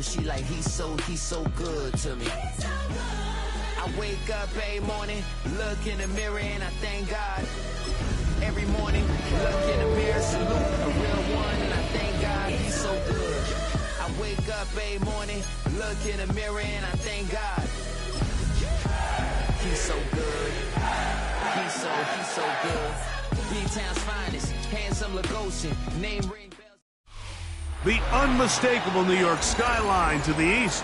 good. She like, he's so good to me. I wake up every morning, look in the mirror and I thank God. Every morning, look in the mirror, salute a real one and I thank God, he's so good. I wake up every morning, look in the mirror and I thank God. He's so good. He's so good. B-Town's finest, handsome Lagosian, name ring bells. The unmistakable New York skyline to the east.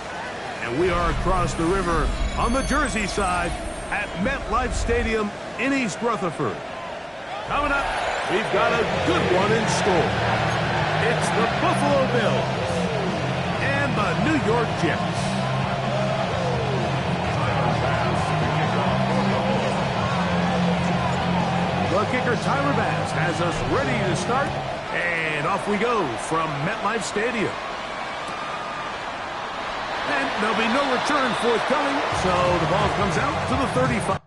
And we are across the river on the Jersey side at MetLife Stadium in East Rutherford. Coming up, we've got a good one in store. It's the Buffalo Bills and the New York Jets. The kicker, Tyler Bass, has us ready to start, and off we go from MetLife Stadium. And there'll be no return forthcoming, so the ball comes out to the 35.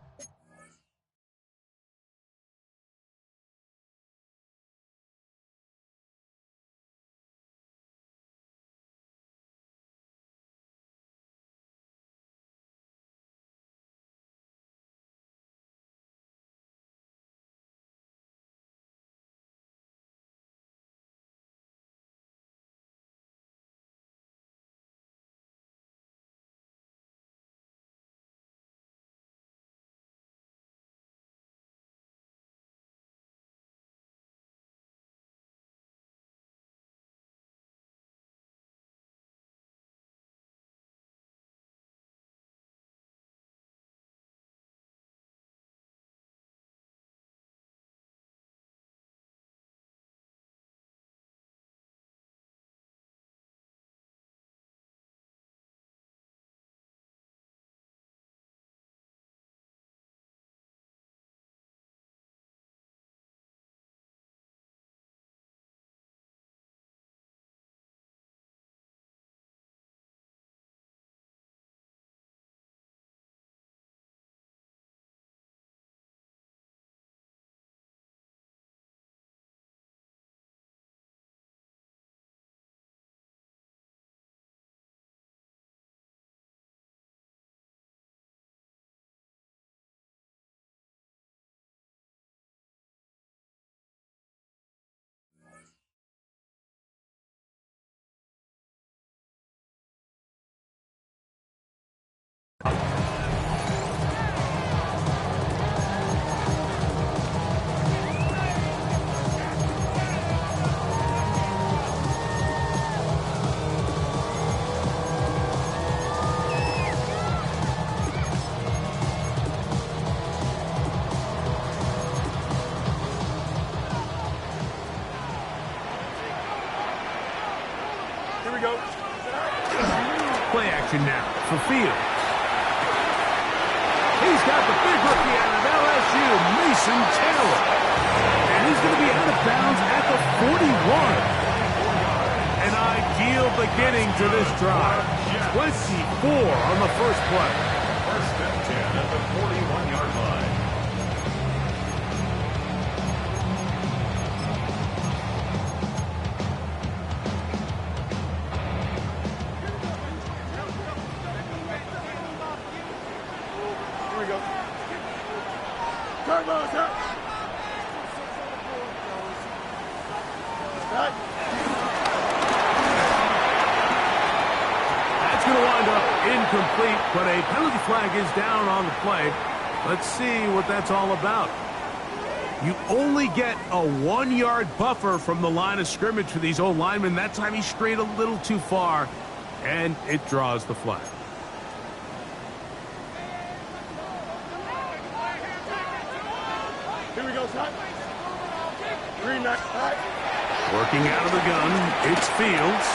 Here we go. Play action now for Fields. He's got the big rookie out of LSU, Mason Taylor. And he's going to be out of bounds at the 41. An ideal beginning to this drive. 24 on the first play. First and 10 at the 41-yard line. Here we go. Turbo's up. That's going to wind up incomplete, but a penalty flag is down on the play. Let's see what that's all about. You only get a 1-yard buffer from the line of scrimmage for these old linemen. That time he strayed a little too far, and it draws the flag. Here we go, son. Green knight. Working out of the gun, it's Fields.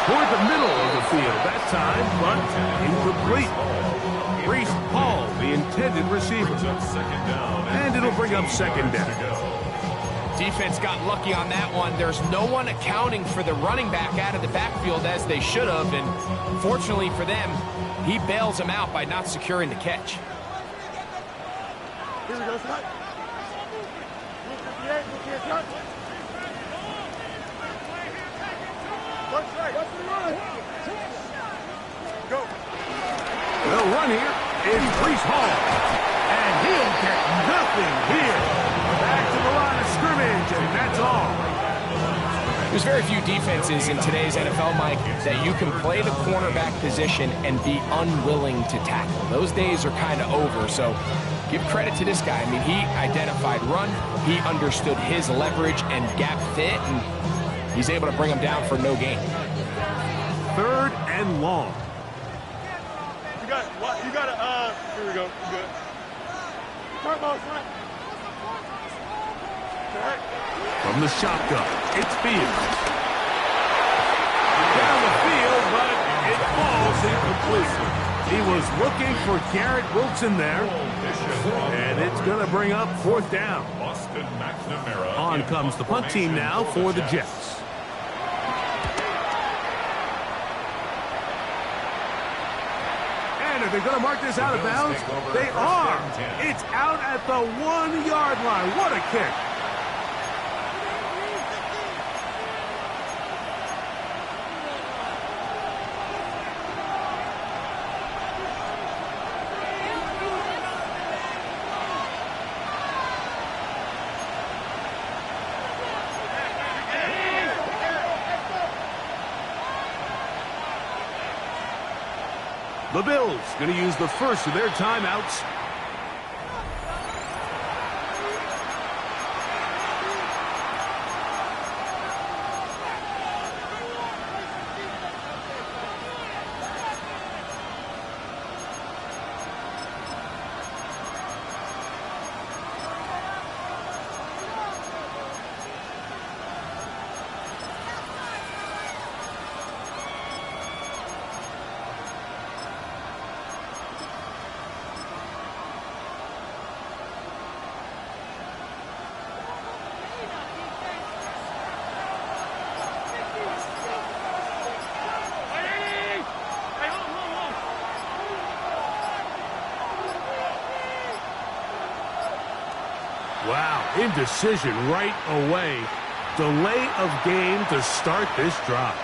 Toward the middle of the field that time, but incomplete. Reese Paul, the intended receiver. And it'll bring up second down. Defense got lucky on that one. There's no one accounting for the running back out of the backfield as they should have, and fortunately for them, he bails them out by not securing the catch. Here we go, son. What's the run? run here is Brees Hall. And he'll get nothing here. Back to the line of scrimmage, and that's all. There's very few defenses in today's NFL, Mike, that you can play the cornerback position and be unwilling to tackle. Those days are kind of over, so give credit to this guy. I mean, he identified run, he understood his leverage and gap fit, and he's able to bring him down for no gain. 3rd and long. Here we go. You good. Front ball, front. From the shotgun, it's Fields. Down the field, but it falls incomplete. He was looking for Garrett Wilson there, and it's going to bring up 4th down. On comes the punt team now for the Jets. And are they going to mark this out of bounds? They are. It's out at the 1-yard line. What a kick. The Bills going to use the first of their timeouts. Wow, indecision right away. Delay of game to start this drive.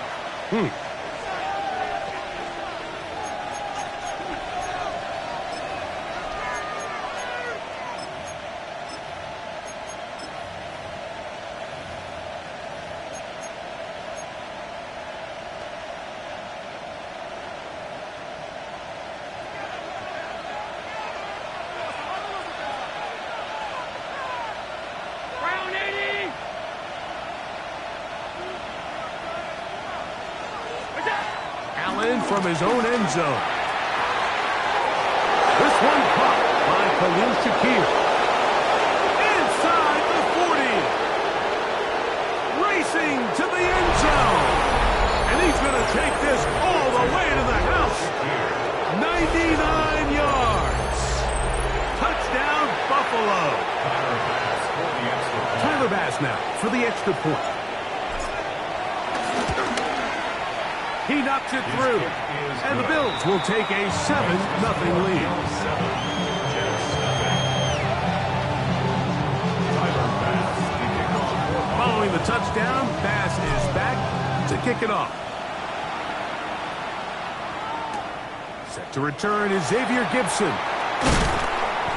From his own end zone. This one caught by Khalil Shakir. Inside the 40. Racing to the end zone. And he's going to take this all the way to the house. 99 yards. Touchdown, Buffalo. Tyler Bass now for the extra point. He knocks it through, and the Bills will take a 7-0 lead. Following the touchdown, Bass is back to kick it off. Set to return is Xavier Gibson.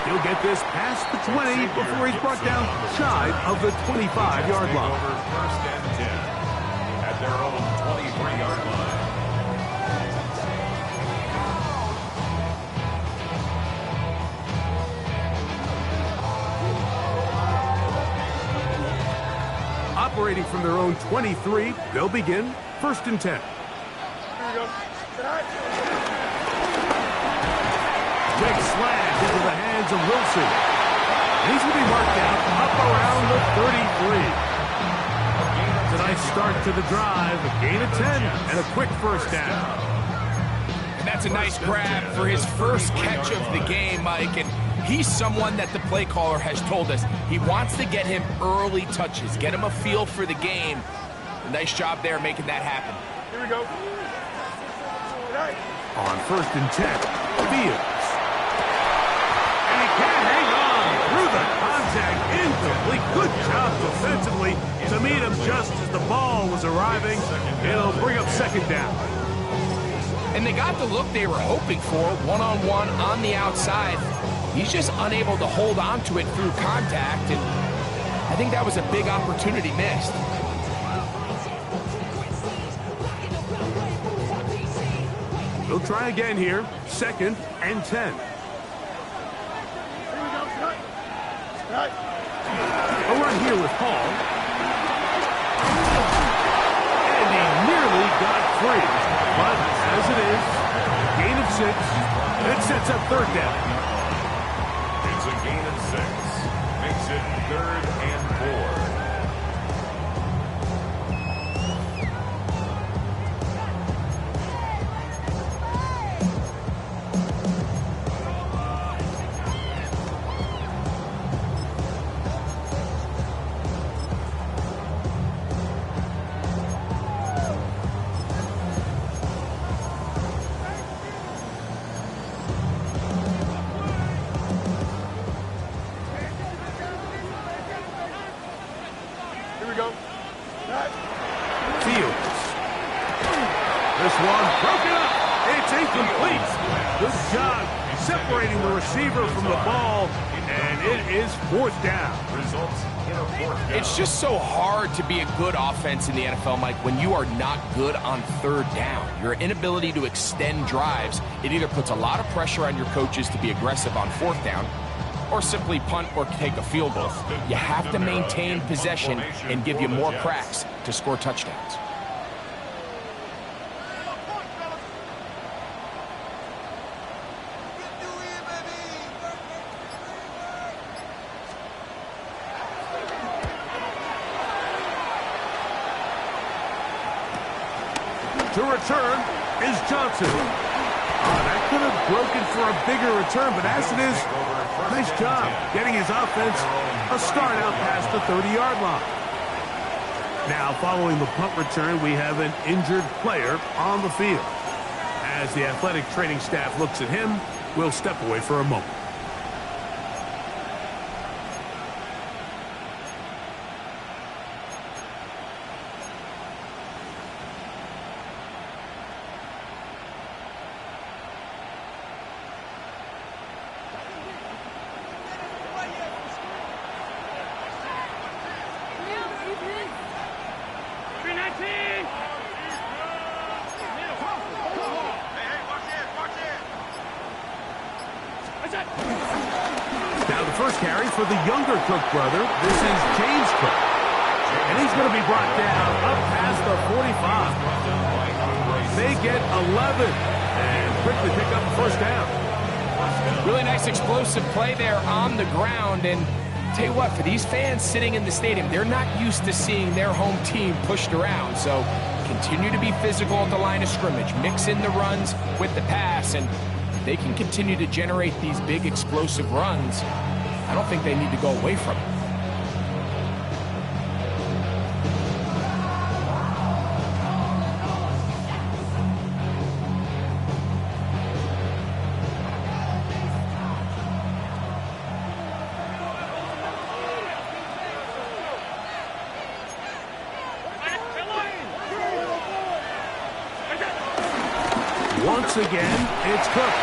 He'll get this past the 20 before he's brought down shy of the 25-yard line. First and 10 at their own 23-yard line. Operating from their own 23, they'll begin 1st and 10. Here we go. Big slam into the hands of Wilson. And he's going to be marked out up around the 33. It's a nice start to the drive, a gain of 10, and a quick 1st down. And that's a nice grab for his first catch of the game, Mike. And he's someone that the play caller has told us he wants to get him early touches, get him a feel for the game. A nice job there making that happen. Here we go. On 1st and 10, Fields. And he can't hang on through the contact, incomplete. Good job defensively to meet him just as the ball was arriving. It'll bring up 2nd down. And they got the look they were hoping for, one-on-one on the outside. He's just unable to hold on to it through contact, and I think that was a big opportunity missed. We'll try again here. 2nd and 10. A run here with Hall. And he nearly got free. But as it is, gain of 6. It sets up 3rd down. It's a gain of 6. Makes it 3rd and 4. Separating the receiver from the ball, and it is 4th down. Results in a 4th down. It's just so hard to be a good offense in the NFL, Mike, when you are not good on 3rd down. Your inability to extend drives, it either puts a lot of pressure on your coaches to be aggressive on 4th down, or simply punt or take a field goal. You have to maintain possession and give you more cracks to score touchdowns. To return is Johnson. That could have broken for a bigger return, but as it is, nice job getting his offense a start out past the 30-yard line. Now, following the punt return, we have an injured player on the field. As the athletic training staff looks at him, we'll step away for a moment. Now the first carry for the younger Cook brother. This is James Cook. And he's going to be brought down up past the 45. They get 11 and quickly pick up the 1st down. Really nice explosive play there on the ground. And tell you what, for these fans sitting in the stadium, they're not used to seeing their home team pushed around. So continue to be physical at the line of scrimmage. Mix in the runs with the pass, and they can continue to generate these big explosive runs. I don't think they need to go away from it. Once again, it's Cook.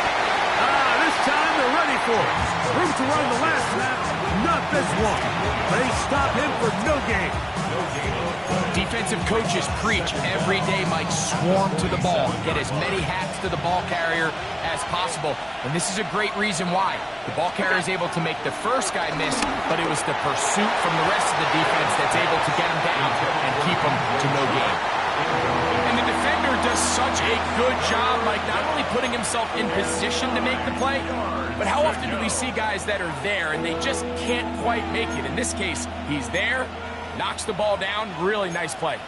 This time they're ready for it. Room to run the last snap, not this one. They stop him for no gain. Defensive coaches preach every day, Mike, swarm to the ball. Get as many hats to the ball carrier as possible. And this is a great reason why. The ball carrier is able to make the first guy miss, but it was the pursuit from the rest of the defense that's able to get him down and keep him to no gain. And the defender does such a good job, like not only putting himself in position to make the play, but how often do we see guys that are there and they just can't quite make it? In this case, he's there, knocks the ball down, really nice play.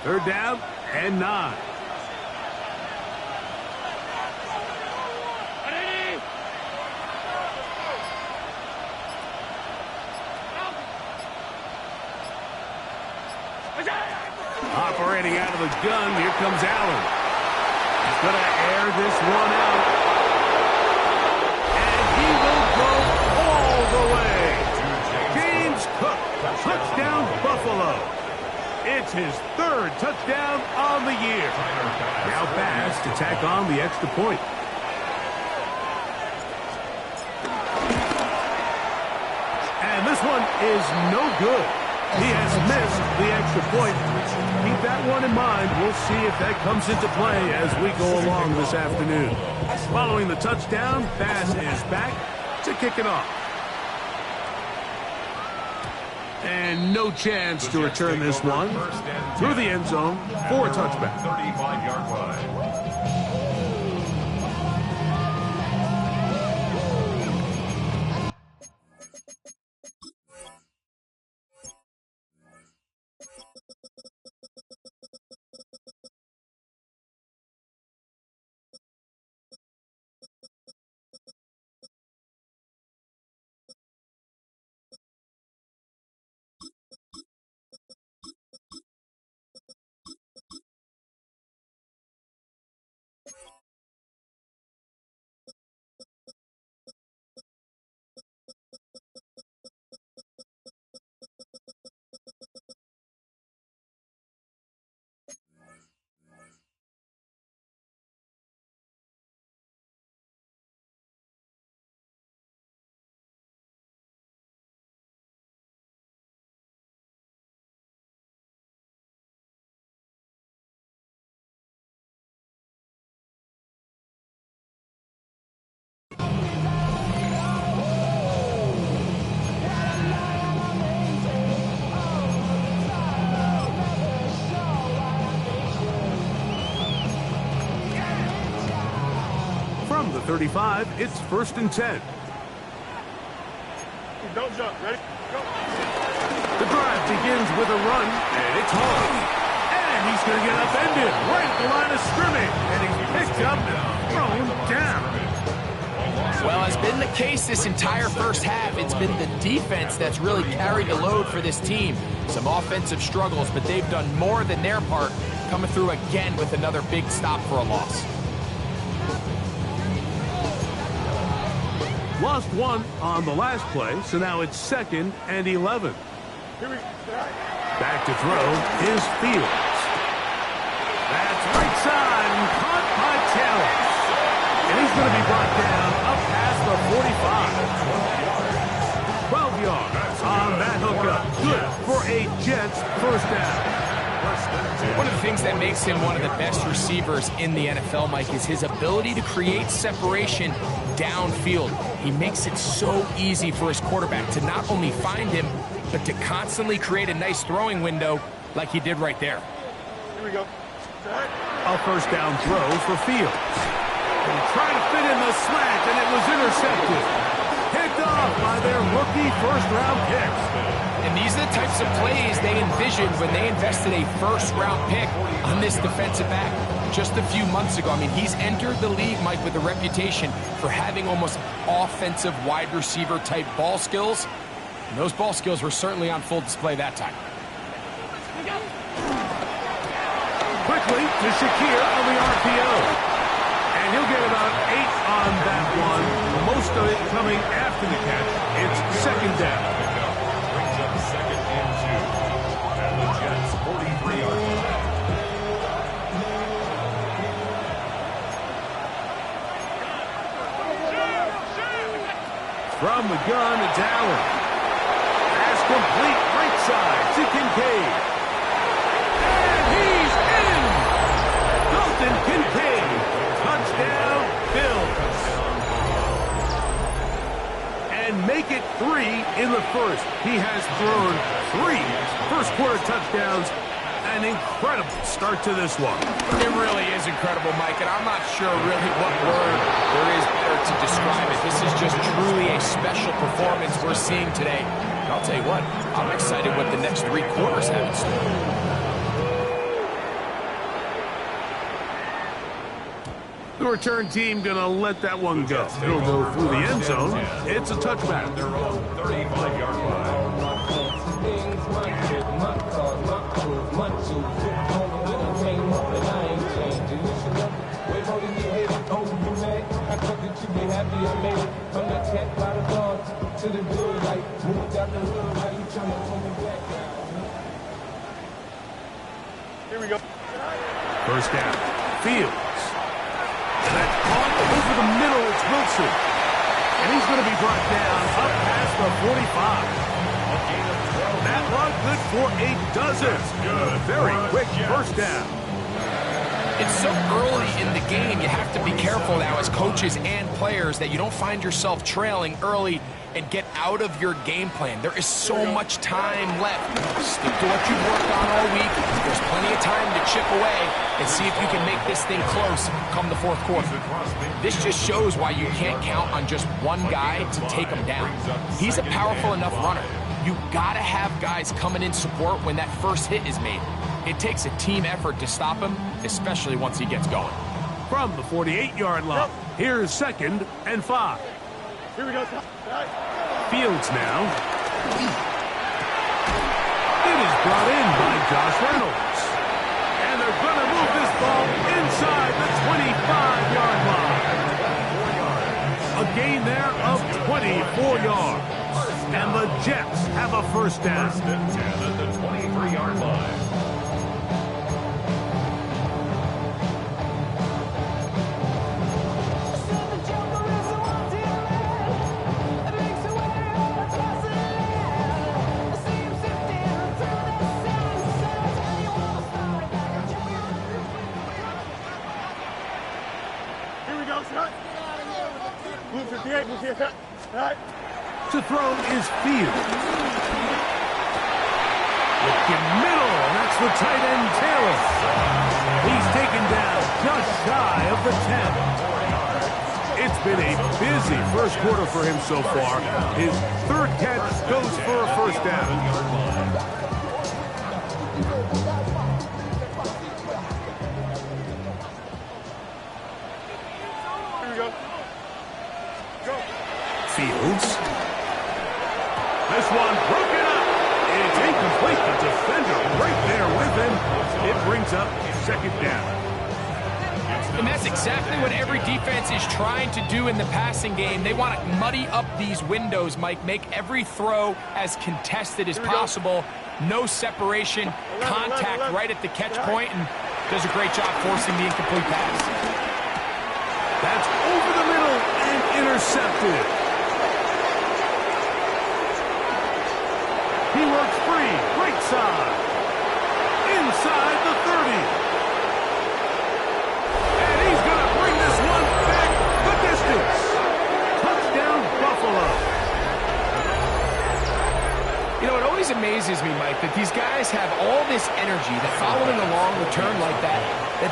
Third down and 9. Operating out of the gun, here comes Allen. He's going to air this one out. And he will go all the way. James Cook, touchdown Buffalo. It's his third touchdown on the year. Now Bass to tack on the extra point. And this one is no good. He has missed the extra point. Keep that one in mind. We'll see if that comes into play as we go along this afternoon. Following the touchdown, Bass is back to kick it off. And no chance to return this one through the end zone for a touchback. 35-yard line. From the 35, it's 1st and 10. Don't jump. Ready? Go. The drive begins with a run, and it's home. And he's going to get upended right at the line of scrimmage. And he's picked up and thrown down. Well, as been the case this entire first half, it's been the defense that's really carried the load for this team. Some offensive struggles, but they've done more than their part, coming through again with another big stop for a loss. Lost one on the last play, so now it's 2nd and 11. Here we go. Back to throw is Fields. That's right side and caught by Taylor. And he's going to be brought down up past the 45. 12 yards on that hookup. Good for a Jets first down. One of the things that makes him one of the best receivers in the NFL, Mike, is his ability to create separation downfield. He makes it so easy for his quarterback to not only find him, but to constantly create a nice throwing window like he did right there. Here we go. A first down throw for Fields. And trying to fit in the slant, and it was intercepted. Picked off by their rookie first-round pick. And these are the types of plays they envisioned when they invested a first-round pick on this defensive back just a few months ago. I mean, he's entered the league, Mike, with a reputation for having almost offensive wide receiver type ball skills. And those ball skills were certainly on full display that time. Quickly to Shakir on the RPO. And he'll get about 8 on that one. Most of it coming after the catch. It's 2nd down. Brings up 2nd and 2. And the Jets 43-yard line. From the gun, it's Allen. Pass complete right side to Kincaid. And he's in! Dalton Kincaid. Touchdown, Bills. And make it 3 in the first. He has thrown 3 first-quarter touchdowns. An incredible start to this one. It really is incredible, Mike, and I'm not sure really what word there is better to describe it. This is just truly a special performance we're seeing today. And I'll tell you what, I'm excited what the next 3 quarters have in store. The return team going to let that one go. It'll go through the end zone. It's a touchback. Their own 35-yard line. Here we go. First down. Fields. And that's caught over the middle. It's Wilson. And he's going to be brought down up past the 45. That run good for a dozen. Very quick first down. It's so early in the game, you have to be careful now as coaches and players that you don't find yourself trailing early and get out of your game plan. There is so much time left. Stick to what you've worked on all week. There's plenty of time to chip away and see if you can make this thing close come the fourth quarter. This just shows why you can't count on just one guy to take him down. He's a powerful enough runner. You gotta have guys coming in support when that first hit is made. It takes a team effort to stop him, especially once he gets going. From the 48-yard line, here's 2nd and 5. Here we go. Fields now. It is brought in by Josh Reynolds. And they're going to move this ball inside the 25-yard line. A gain there of 24 yards. And the Jets have a first down. First and 10 at the 23-yard line. Here we go, son. Move to the move here, son. All right. To throw is Fields. Looking middle, and that's the tight end, Taylor. He's taken down just shy of the 10. It's been a busy first quarter for him so far. His 3rd catch goes for a first down. Here we go. Go. Fields. This one broken up. It's incomplete. The defender right there with him. It brings up 2nd down. And that's exactly what every defense is trying to do in the passing game. They want to muddy up these windows, Mike, make every throw as contested as possible. No separation, contact right at the catch point, and does a great job forcing the incomplete pass. That's over the middle and intercepted. He works free, right side, inside the 30. And he's going to bring this one back the distance. Touchdown, Buffalo. You know, it always amazes me, Mike, that these guys have all this energy, that following a long return like that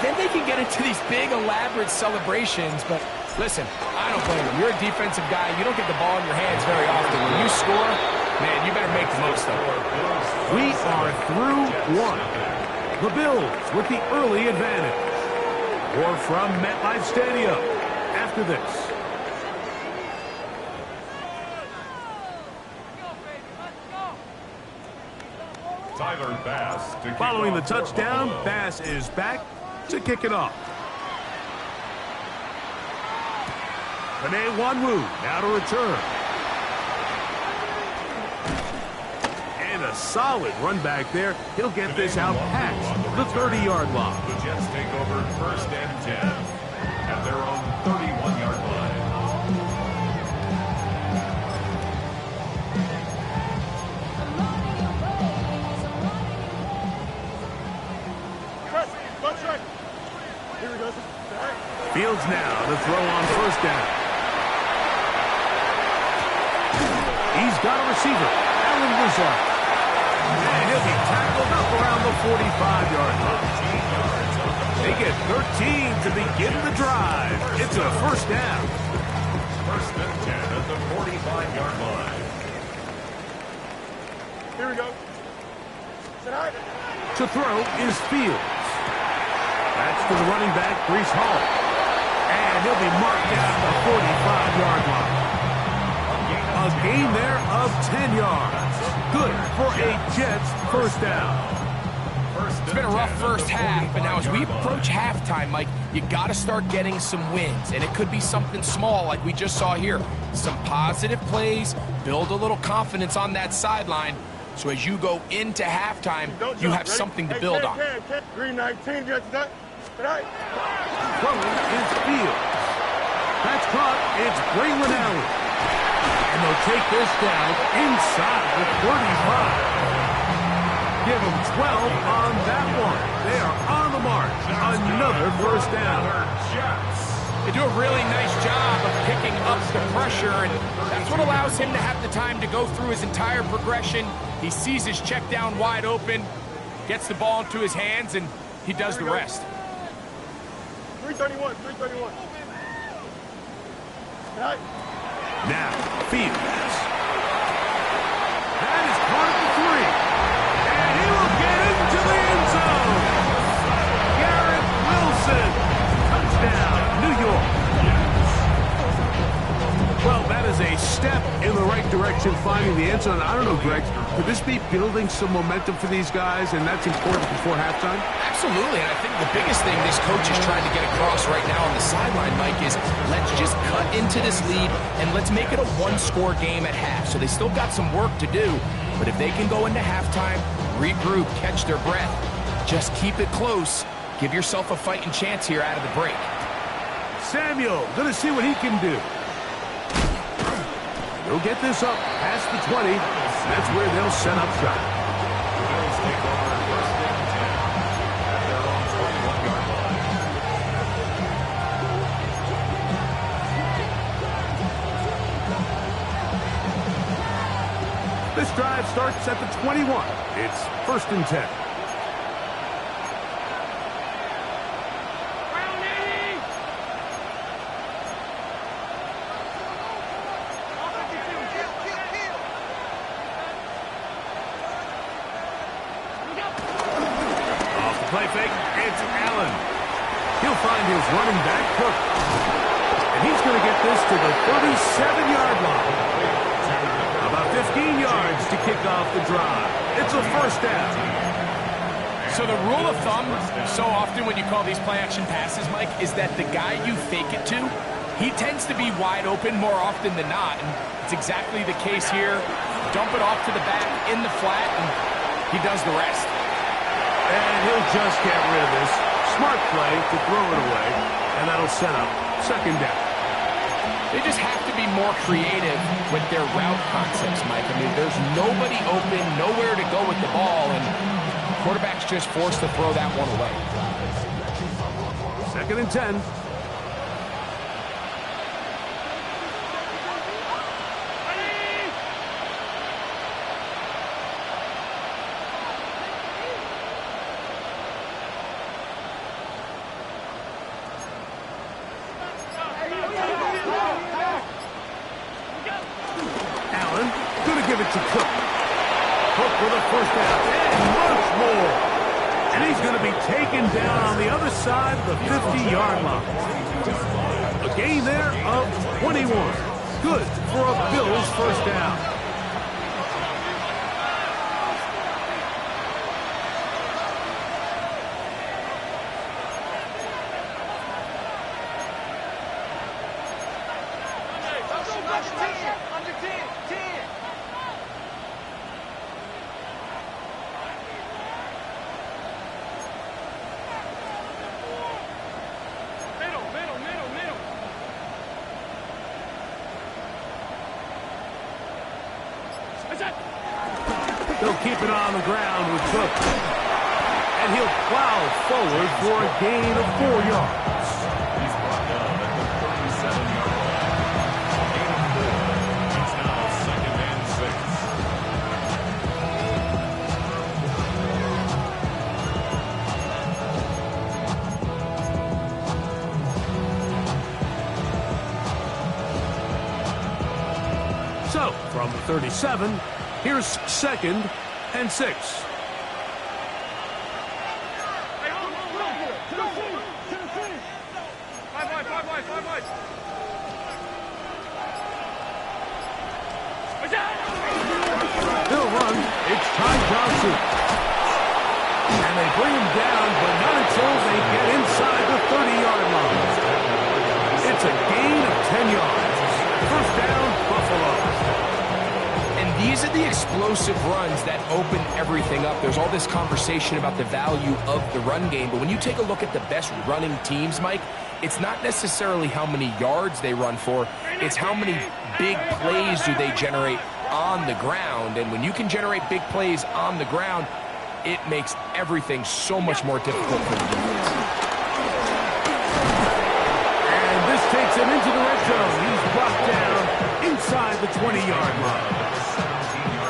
then they can get into these big, elaborate celebrations. But listen, I don't blame them. You're a defensive guy. You don't get the ball in your hands very often. When you score, man, you better make the most of it. We are through one. The Bills with the early advantage. Or from MetLife Stadium after this. Tyler Bass to Following the touchdown, Bass is back to kick it off. Panay Wanwu now to return. And a solid run back there. He'll get this out past the 30-yard line. The Jets take over 1st and 10 at their own 31-yard line. Here we go. Fields now to throw on 1st down. He's got a receiver, Allen Lazard. And he'll be tackled up around the 45-yard line. They get 13 to begin the drive. It's a 1st down. 1st and 10 at the 45-yard line. Here we go. To throw is Fields. That's to the running back, Breece Hall. And he'll be marked down the 45-yard line. A gain there of 10 yards. Good for a Jets 1st down. It's been a rough first half, but now as we approach halftime, Mike, you got to start getting some wins. And it could be something small like we just saw here. Some positive plays, build a little confidence on that sideline. So as you go into halftime, you have something to build on. Green 19, just that. Right. Throwing is Fields. That's caught. It's Braylon Allen. And they'll take this down inside the 35. Give them 12 on that one. They are on the march. Another first down. They do a really nice job of picking up the pressure, and that's what allows him to have the time to go through his entire progression. He sees his check down wide open, gets the ball into his hands, and he does the rest. 331, 331. Right. Now, Fields. That is caught at the 3. And he will get into the end zone. Garrett Wilson. Touchdown, New York. Well, that is a step in the right direction, finding the end zone. I don't know, Greg, could this be building some momentum for these guys, and that's important before halftime? Absolutely, and I think the biggest thing this coach is trying to get across right now on the sideline, Mike, is let's just cut into this lead, and let's make it a one-score game at half. So they still got some work to do, but if they can go into halftime, regroup, catch their breath, just keep it close, give yourself a fighting chance here out of the break. Samuel, gonna see what he can do. He'll get this up past the 20. That's where they'll set up shop. This drive starts at the 21. It's 1st and 10. Play fake, it's Allen. He'll find his running back, Cook. And he's going to get this to the 37-yard line. About 15 yards to kick off the drive. It's a first down. So the rule of thumb, so often when you call these play-action passes, Mike, is that the guy you fake it to, he tends to be wide open more often than not. And it's exactly the case here. Dump it off to the back in the flat, and he does the rest. And he'll just get rid of this. Smart play to throw it away, and that'll set up 2nd down. They just have to be more creative with their route concepts, Mike. I mean, there's nobody open, nowhere to go with the ball, and quarterback's just forced to throw that one away. 2nd and 10. Give it to Cook. Cook with a first down and much more. And he's going to be taken down on the other side of the 50-yard line. A gain there of 21. Good for a Bills first down. They'll keep it on the ground with Cook. And he'll plow forward for a gain of 4 yards. He's brought down at the 37-yard line. Gain of 4. It's now 2nd and 6. So, from the 37, here's 2nd and 6. They'll run. It's Ty Johnson. And they bring him down, but not until they get inside the 30-yard line. It's a gain of 10 yards. First down, Buffalo. And these are the explosive runs that open everything up. There's all this conversation about the value of the run game, but when you take a look at the best running teams, Mike, it's not necessarily how many yards they run for, it's how many big plays do they generate on the ground. And when you can generate big plays on the ground, it makes everything so much more difficult for the defense. And this takes him into the red zone. He's brought down inside the 20-yard line.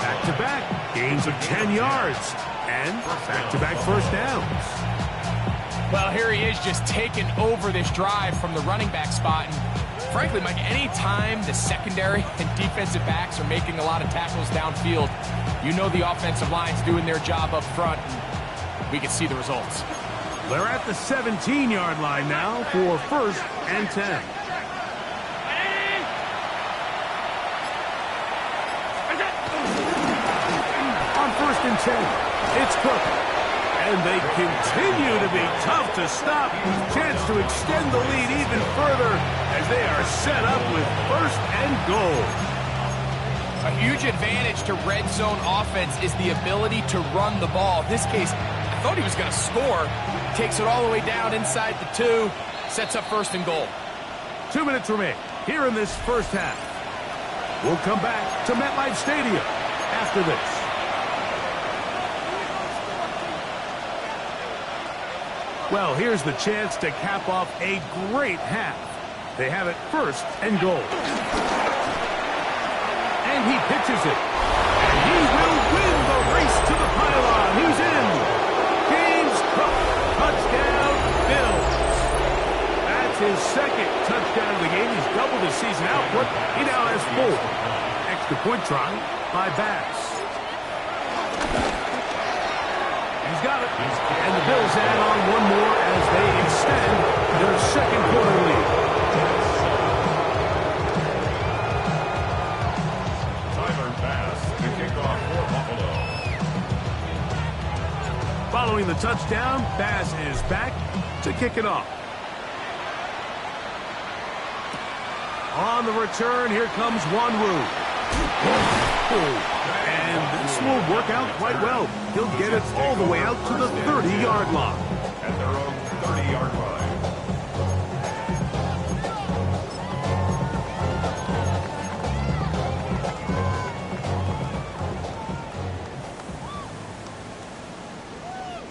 Back-to-back gains of 10 yards. And back-to-back first downs. Well, here he is just taking over this drive from the running back spot. And frankly, Mike, any time the secondary and defensive backs are making a lot of tackles downfield, you know the offensive line's doing their job up front, and we can see the results. They're at the 17-yard line now for 1st and 10. On 1st and 10, it's Cook. And they continue to be tough to stop. Chance to extend the lead even further as they are set up with 1st and goal. A huge advantage to red zone offense is the ability to run the ball. In this case, I thought he was going to score. Takes it all the way down inside the 2. Sets up 1st and goal. 2 minutes remain here in this first half. We'll come back to MetLife Stadium after this. Well, here's the chance to cap off a great half. They have it 1st and goal. And he pitches it. And he will win the race to the pylon. He's in. James Cook, touchdown, Bills. That's his 2nd touchdown of the game. He's doubled his season output. He now has 4. Extra point try by Bass. He's got it. And the Bills add on one more as they extend their 2nd quarter lead. Tyler Bass, the kickoff for Buffalo. Following the touchdown, Bass is back to kick it off. On the return, here comes Wanwu. And this will work out quite well. He'll get it all the way out to the 30-yard line. At their own 30-yard line.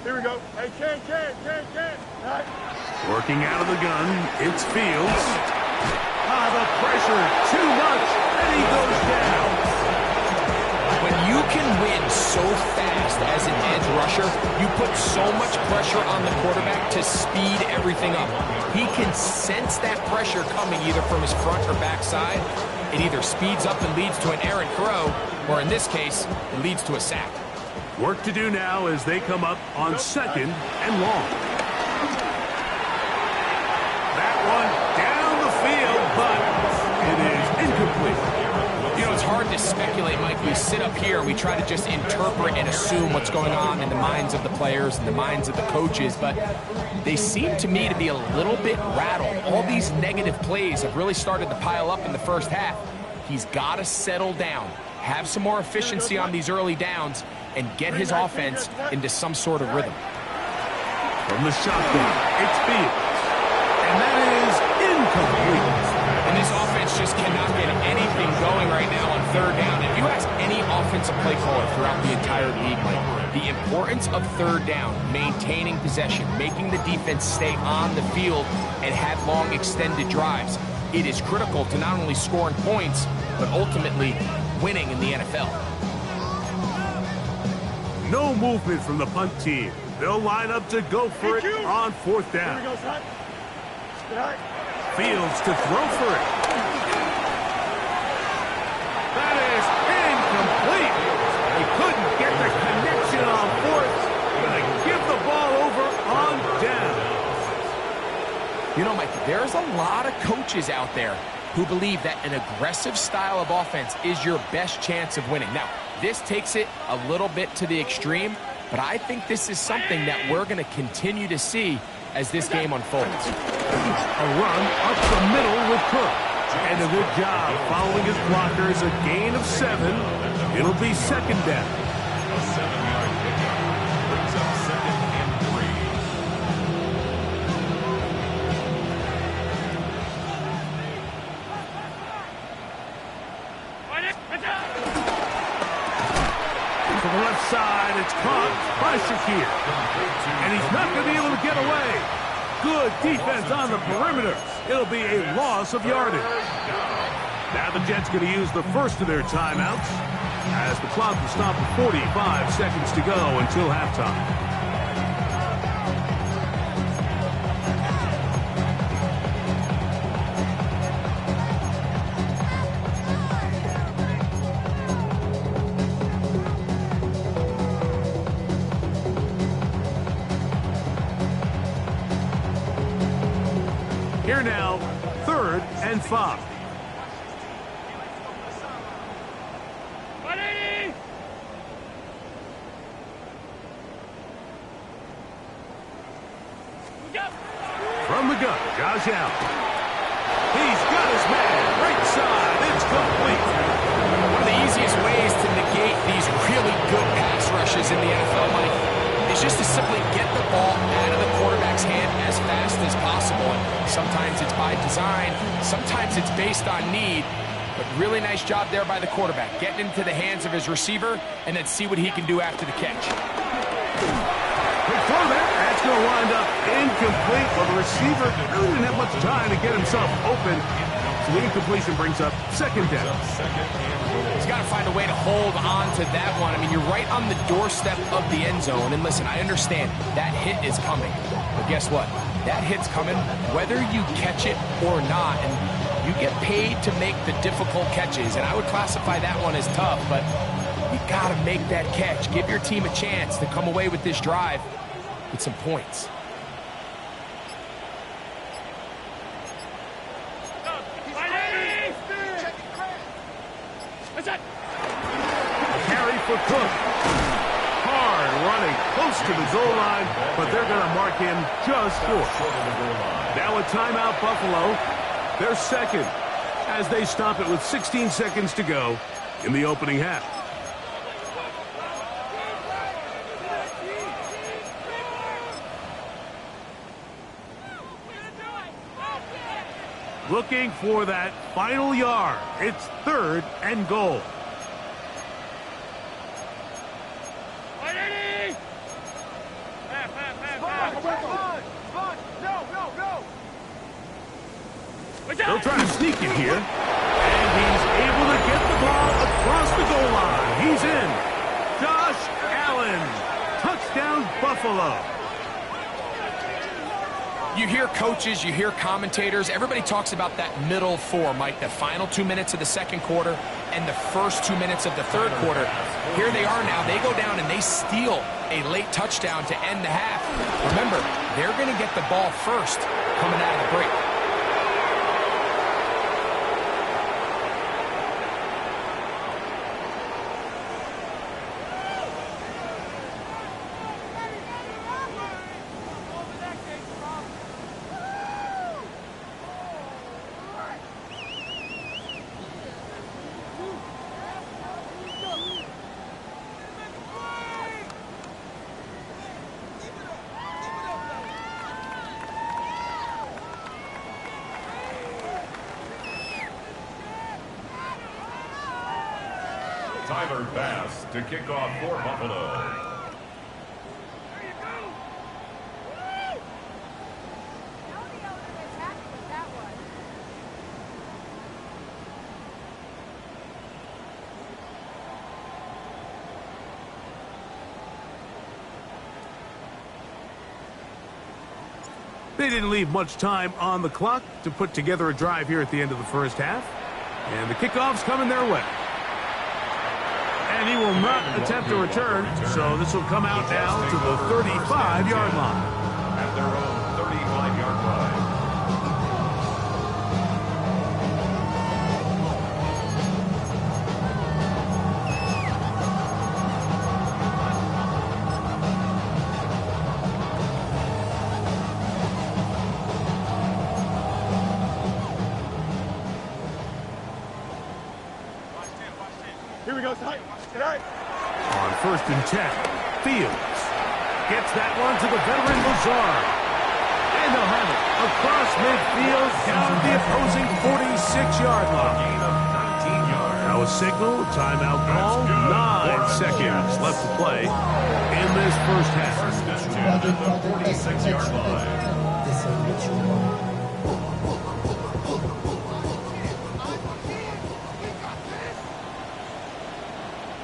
Here we go. Hey, Ken. All right. Working out of the gun, it's Fields. The pressure, too much, and he goes down. When you can win so fast as an edge rusher, you put so much pressure on the quarterback to speed everything up. He can sense that pressure coming either from his front or back side. It either speeds up and leads to an errant throw, or in this case, it leads to a sack. Work to do now as they come up on 2nd and long. That one down the field, but it is incomplete. You know, it's hard to speculate, Mike. We sit up here and we try to just interpret and assume what's going on in the minds of the players and the minds of the coaches, but they seem to me to be a little bit rattled. All these negative plays have really started to pile up in the first half. He's got to settle down, have some more efficiency on these early downs, and get his offense into some sort of rhythm. From the shotgun, it's Fields. And that is incomplete. And this offense just cannot get anything going right now on 3rd down. If you ask any offensive play caller throughout the entire league, Mike, the importance of 3rd down, maintaining possession, making the defense stay on the field and have long extended drives, it is critical to not only scoring points, but ultimately winning in the NFL. No movement from the punt team. They'll line up to go for it on 4th down. Here we go, son. All right. Fields to throw for it. That is incomplete. They couldn't get the connection on 4th. Gonna give the ball over on down. You know, Mike, there's a lot of coaches out there who believe that an aggressive style of offense is your best chance of winning. Now, this takes it a little bit to the extreme, but I think this is something that we're going to continue to see as this game unfolds. A run up the middle with Cook. And a good job following his blockers, a gain of 7. It'll be second down. A 7-yard pickup brings up 2nd and 3. To the left side, it's caught by Shakir. And he's not going to be able to get away. Good defense on the perimeter. It'll be a loss of yardage. Now the Jets going to use the first of their timeouts as the clock will stop at 45 seconds to go until halftime. Here now, 3rd and 5. From the gun, Josh Allen. He's got his man. Right side. It's complete. One of the easiest ways to negate these really good pass rushes in the NFL, Mike, is just to simply get the ball out of the quarterback's hand as fast as possible. And sometimes it's by design, sometimes it's based on need, but really nice job there by the quarterback, getting into the hands of his receiver and then see what he can do after the catch. Quick throw there. That's going to wind up incomplete, but the receiver really didn't have much time to get himself open. So the incompletion brings up 2nd down. He's got to find a way to hold on to that one. I mean, you're right on the doorstep of the end zone. And listen, I understand that hit is coming. But guess what? That hit's coming whether you catch it or not. And you get paid to make the difficult catches. And I would classify that one as tough, but you got to make that catch. Give your team a chance to come away with this drive with some points. Carry for Cook. Hard running close to the goal line, but they're going to mark him just short. Now a timeout, Buffalo. They're second as they stop it with 16 seconds to go in the opening half. Looking for that final yard. It's 3rd and goal. They'll try to sneak it here. And he's able to get the ball across the goal line. He's in. Josh Allen. Touchdown, Buffalo. You hear coaches, you hear commentators, everybody talks about that middle four, Mike, the final 2 minutes of the second quarter and the first 2 minutes of the third quarter. Here they are now. They go down and they steal a late touchdown to end the half. Remember, they're going to get the ball first coming out of the break. Tyler Bass to kick off for Buffalo. They didn't leave much time on the clock to put together a drive here at the end of the first half. And the kickoff's coming their way. And he will not attempt a return, so this will come out now to the 35-yard line. At their own 35-yard line. Here we go, Ty. On 1st and 10, Fields gets that one to the veteran Lazard. And they'll have it across midfield down the opposing 46-yard line. Gain of 19 yards. Now a signal, timeout call, 9 seconds left to play in this first half. First and 10 at the 46-yard line.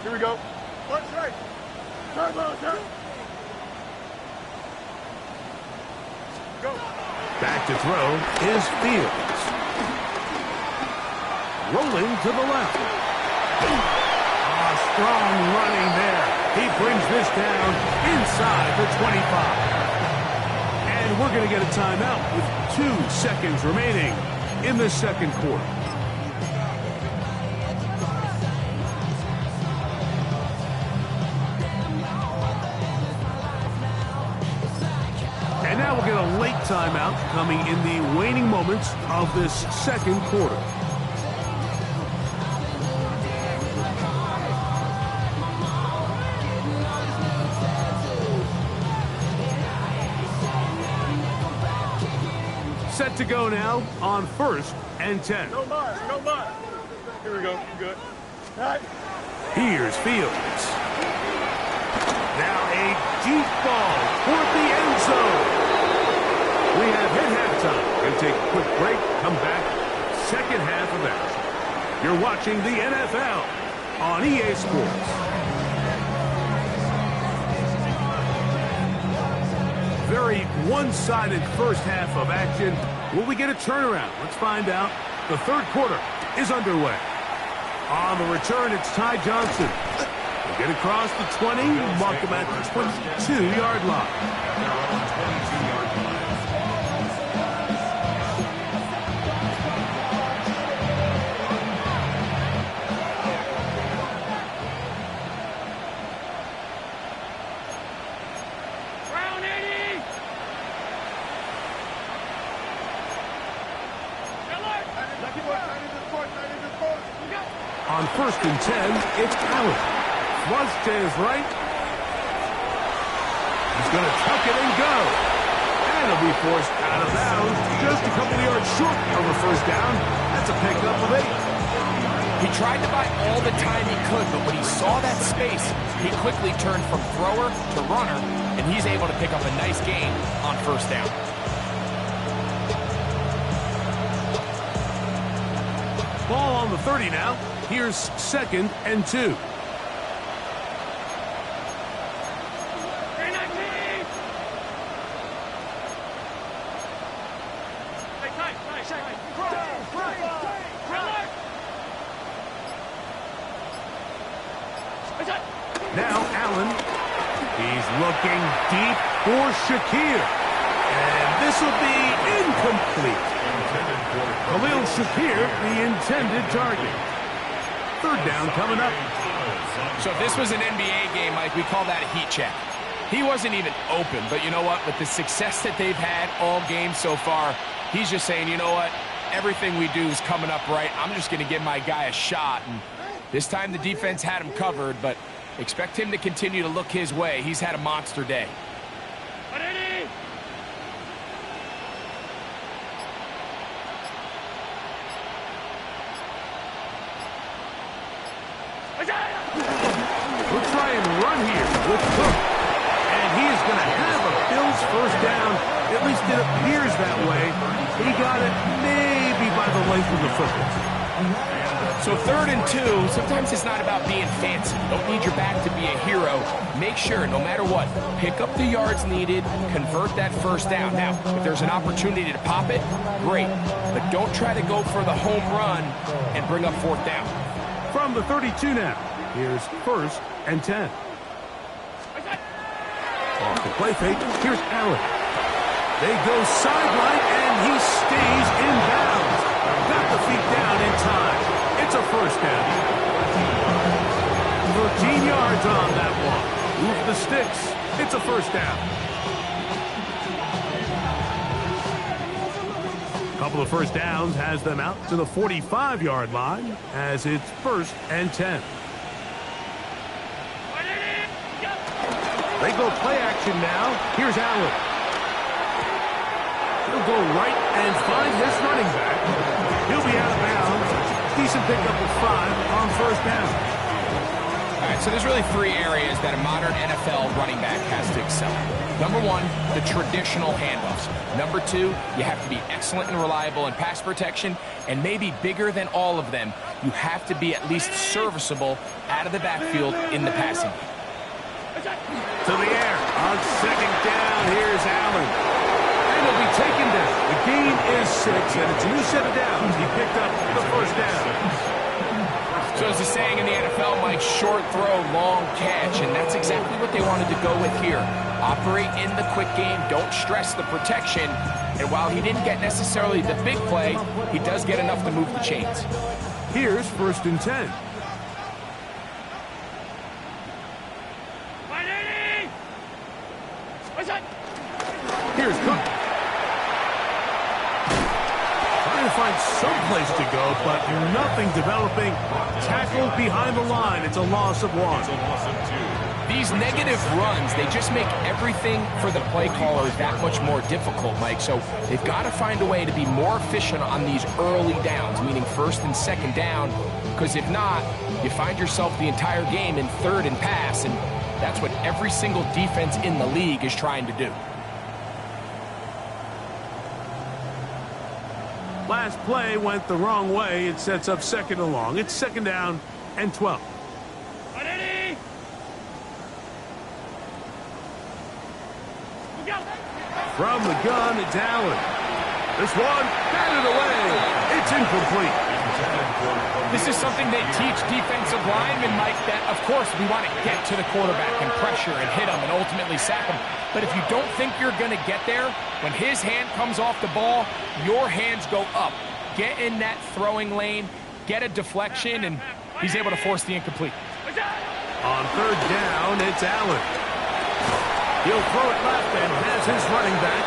Here we go. One straight. Turn, ball, turn. Go. Back to throw is Fields. Rolling to the left. Strong running there. He brings this down inside the 25. And we're going to get a timeout with 2 seconds remaining in the second quarter. And now we'll get a late timeout coming in the waning moments of this second quarter. Set to go now on 1st and 10. No more, no more. Here we go, good. All right. Here's Fields. Now a deep ball toward the end zone. We have hit halftime. Going to take a quick break, come back, second half of action. You're watching the NFL on EA Sports. Very one-sided first half of action. Will we get a turnaround? Let's find out. The third quarter is underway. On the return, it's Ty Johnson. We'll get across the 20, mark him at the 22-yard line. They're on the 22-yard line. On 1st and 10, it's Allen. Flush to his right. He's going to tuck it and go. And he'll be forced out of bounds. Just a couple of yards short of a first down. That's a pickup of 8. He tried to buy all the time he could, but when he saw that space, he quickly turned from thrower to runner, and he's able to pick up a nice gain on first down. Ball on the 30 now. Here's 2nd and 2. Now Allen. He's looking deep for Shakir. And this will be incomplete. Khalil Shakir, the intended target. Third down coming up. So if this was an NBA game, Mike, we call that a heat check. He wasn't even open, but you know what? With the success that they've had all game so far, he's just saying, you know what? Everything we do is coming up right. I'm just going to give my guy a shot. And this time the defense had him covered, but expect him to continue to look his way. He's had a monster day. We'll try and run here with Cook. And he is going to have a Bills first down. At least it appears that way. He got it maybe by the length of the football. So 3rd and 2, sometimes it's not about being fancy. You don't need your back to be a hero. Make sure, no matter what, pick up the yards needed, convert that first down. Now, if there's an opportunity to pop it, great. But don't try to go for the home run and bring up 4th down. From the 32 now, here's 1st and 10. Off the play fake, here's Allen. They go sideline, and he stays in bounds. Got the feet down in time. It's a first down. 13 yards on that one. Move the sticks. It's a first down. Couple of first downs has them out to the 45-yard line as it's 1st and 10. They go play action now. Here's Allen. He'll go right and find his running back. He'll be out of bounds. Decent pickup of 5 on first down. All right, so there's really 3 areas that a modern NFL running back has to excel at. Number 1, the traditional handoffs. Number 2, you have to be excellent and reliable in pass protection. And maybe bigger than all of them, you have to be at least serviceable out of the backfield in the passing game. To the air. On second down, here's Allen. And he'll be taken down. The gain is 6, and it's a new set of downs. He picked up the first down. So as the saying in the NFL, Mike, short throw, long catch, and that's exactly what they wanted to go with here. Operate in the quick game, don't stress the protection, and while he didn't get necessarily the big play, he does get enough to move the chains. Here's 1st and 10. Here's Cook. Trying to find some place to go, but nothing developing. Tackled behind the line. It's a loss of 1. It's a loss of 2. These negative runs, they just make everything for the play caller that much more difficult, Mike. So they've got to find a way to be more efficient on these early downs, meaning 1st and 2nd down, because if not, you find yourself the entire game in 3rd and pass, and that's what every single defense in the league is trying to do. Last play went the wrong way. It sets up 2nd and long. It's 2nd down and 12. From the gun, it's Allen. This one, batted away. It's incomplete. This is something they teach defensive linemen, Mike, that, of course, we want to get to the quarterback and pressure and hit him and ultimately sack him. But if you don't think you're going to get there, when his hand comes off the ball, your hands go up. Get in that throwing lane, get a deflection, and he's able to force the incomplete. On 3rd down, it's Allen. He'll throw it left and has his running back.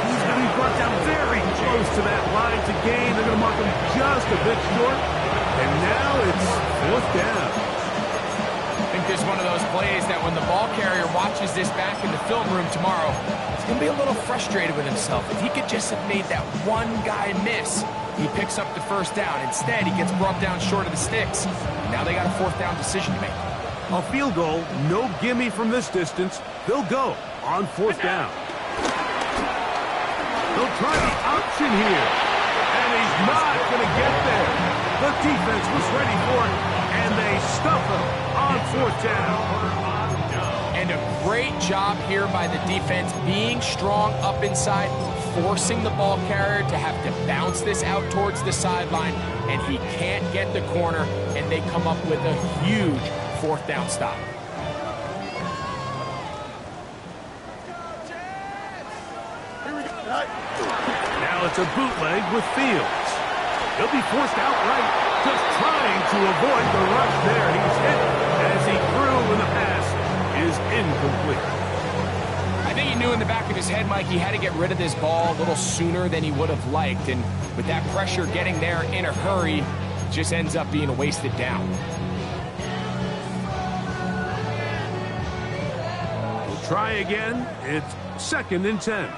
He's going to be brought down very close to that line to gain. They're going to mark him just a bit short. And now it's 4th down. I think this is one of those plays that when the ball carrier watches this back in the film room tomorrow, he's going to be a little frustrated with himself. If he could just have made that one guy miss, he picks up the 1st down. Instead, he gets brought down short of the sticks. Now they got a 4th down decision to make. A field goal, no gimme from this distance. They'll go on 4th down. They'll try the option here. And he's not going to get there. The defense was ready for it, and they stuff him on 4th down. And a great job here by the defense, being strong up inside, forcing the ball carrier to have to bounce this out towards the sideline, and he can't get the corner, and they come up with a huge 4th down stop. Now it's a bootleg with Fields. He'll be forced outright, just trying to avoid the rush there. He's hit as he threw, and the pass is incomplete. I think he knew in the back of his head, Mike, he had to get rid of this ball a little sooner than he would have liked, and with that pressure getting there in a hurry, it just ends up being a wasted down. Try again. It's 2nd and 10.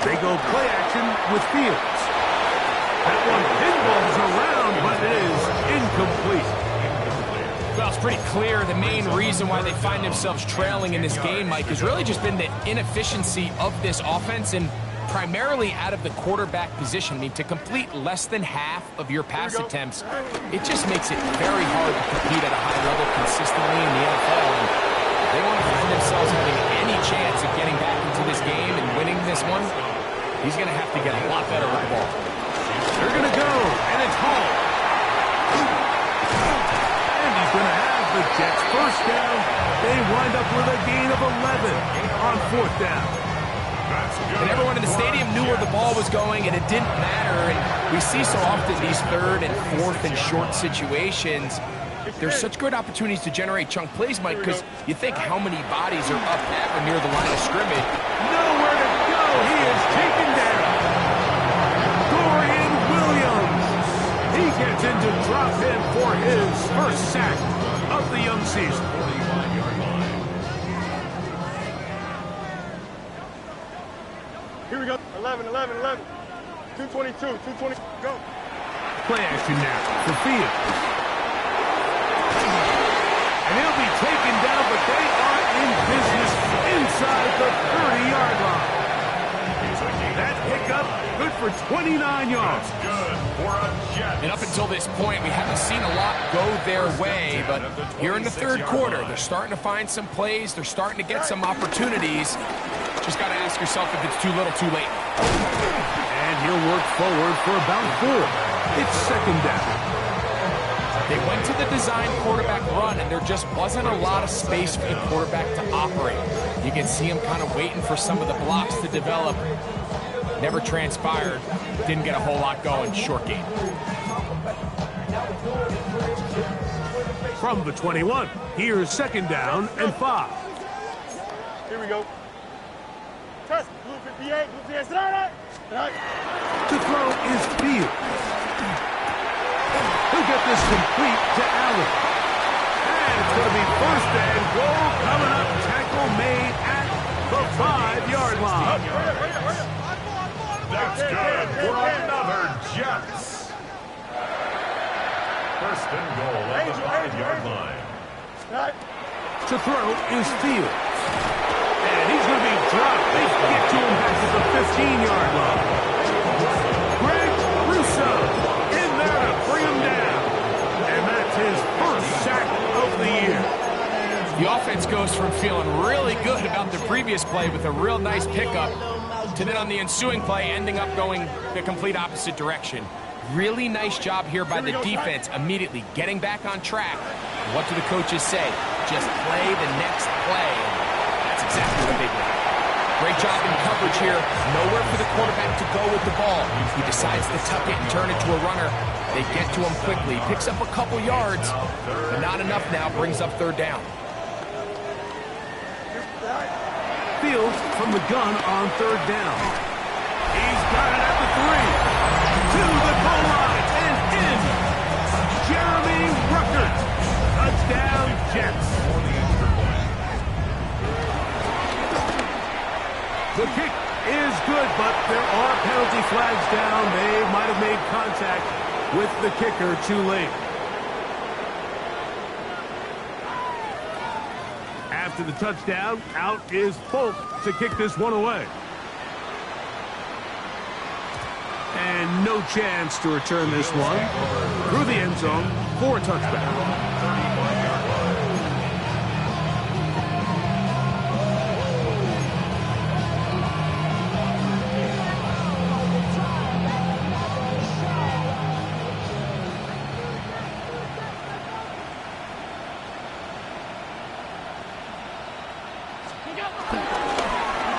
They go play action with Fields. That one pinballs around, but it is incomplete. Well, it's pretty clear the main reason why they find themselves trailing in this game, Mike, has really just been the inefficiency of this offense and primarily out of the quarterback position. I mean, to complete less than half of your pass attempts, it just makes it very hard to compete at a high level consistently in the NFL. And they want to find themselves having any chance of getting back into this game and winning this one. He's going to have to get a lot better with the ball. They're going to go, and it's Hall. And he's going to have the Jets 1st down. They wind up with a gain of 11 on 4th down. And everyone in the stadium knew where the ball was going, and it didn't matter. And we see so often these 3rd and 4th and short situations, there's such good opportunities to generate chunk plays, Mike, because you think how many bodies are up at or near the line of scrimmage. Nowhere to go. He is taken down. Dorian Williams. He gets into drop in for his 1st sack of the young season. 45-yard line. Here we go. 11, 11, 11. 222, 220. Go. Play action now for Fields. And he'll be taken down, but they are in business inside the 30-yard line. That pickup, good for 29 yards. Good for a Jet. And up until this point, we haven't seen a lot go their way, but here in the third quarter, they're starting to find some plays. They're starting to get some opportunities. Just got to ask yourself if it's too little, too late. And he'll work forward for about 4. It's second down. They went to the design quarterback run, and there just wasn't a lot of space for the quarterback to operate. You can see him kind of waiting for some of the blocks to develop. Never transpired. Didn't get a whole lot going. Short game. From the 21, here's second down and 5. Here we go. Test. Blue 58, blue 58. Right. To throw is Fields. He'll get this complete to Allen. And it's going to be first and goal coming up. Tackle made at the 5-yard line. That's good for another Jets. First and goal at the 5-yard line. Right. To throw is Fields. And he's going to be dropped. They get to him back to the 15-yard line. Greg Russo in there to bring him down. And that's his first sack of the year. The offense goes from feeling really good about the previous play with a real nice pickup to then on the ensuing play ending up going the complete opposite direction. Really nice job here by the defense immediately getting back on track. What do the coaches say? Just play the next play. That's exactly what they did. Great job in coverage here. Nowhere for the quarterback to go with the ball. He decides to tuck it and turn it to a runner. They get to him quickly. Picks up a couple yards, but not enough now. Brings up third down. Fields from the gun on third down. He's got it at the 3. To the goal line and in. Jeremy Rucker. Touchdown, Jets. The kick is good, but there are penalty flags down. They might have made contact with the kicker too late. After the touchdown, out is Polk to kick this one away. And no chance to return this one through the end zone for a touchdown.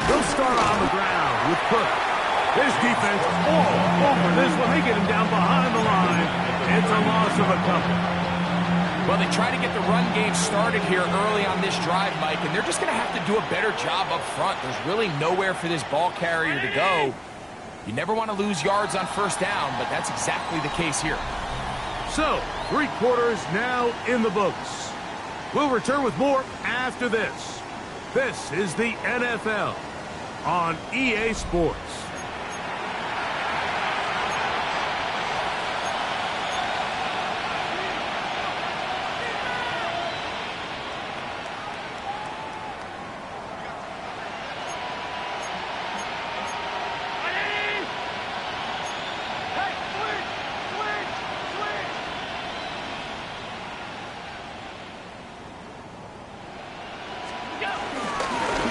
They'll start on the ground with Cook. This defense all over this one. They get him down behind the line. It's a loss of a couple. Well, they try to get the run game started here early on this drive, Mike, and they're just going to have to do a better job up front. There's really nowhere for this ball carrier to go. You never want to lose yards on first down, but that's exactly the case here. So, 3 quarters now in the books. We'll return with more after this. This is the NFL on EA Sports.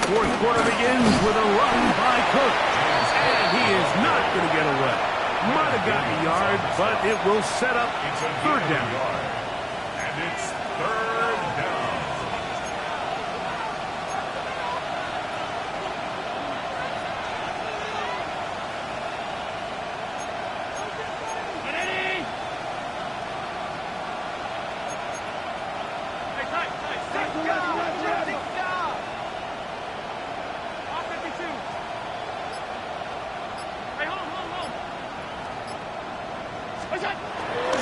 Fourth quarter begins with a run by Cook. And he is not going to get away. Might have gotten a yard, but it will set up third down. And it's third down.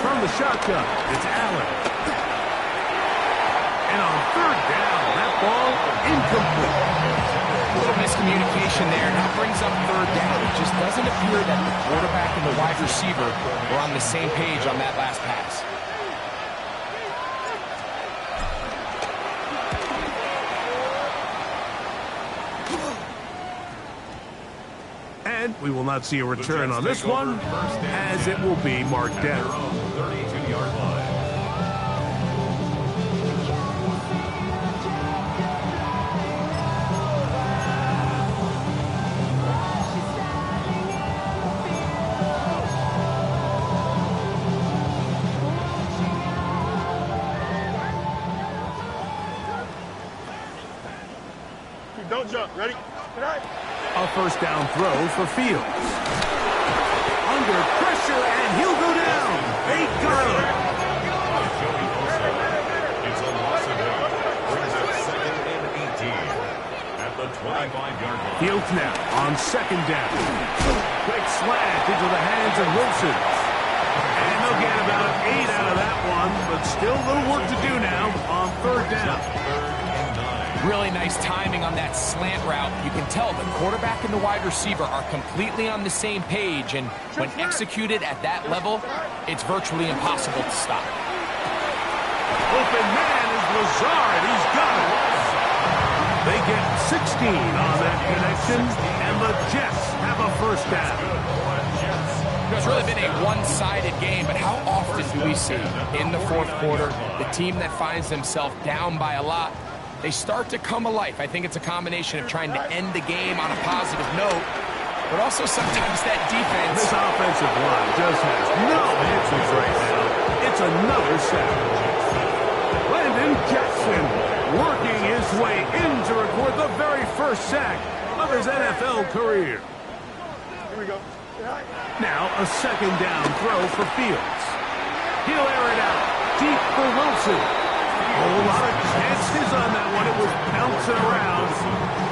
From the shotgun, it's Allen. And on third down, that ball incomplete. A little miscommunication there. Now brings up third down. It just doesn't appear that the quarterback and the wide receiver were on the same page on that last pass. And we will not see a return on this one, as it will be marked down. 32-yard line. Don't jump. Ready? A first down throw for Fields. Under pressure, and he'll go down. They got him. It's a loss of 8. Brings up 2nd and 18 at the 25-yard line. Fields now on second down. Quick slant into the hands of Wilson. And they'll get about 8 out of that one, but still a little work to do now on third down. Really nice timing on that slant route. You can tell the quarterback and the wide receiver are completely on the same page, and when executed at that level, it's virtually impossible to stop. Open man is Lazard. He's got it. They get 16 on that connection, and the Jets have a first down. It's really been a one-sided game, but how often do we see in the fourth quarter the team that finds themselves down by a lot, they start to come alive? I think it's a combination of trying to end the game on a positive note, but also sometimes that defense. This offensive line just has no answers right now. It's another sack. Landon Jackson working his way in to record the very first sack of his NFL career. Here we go. Now a second down throw for Fields. He'll air it out deep for Wilson. A whole lot of chances on that one. It was bouncing around,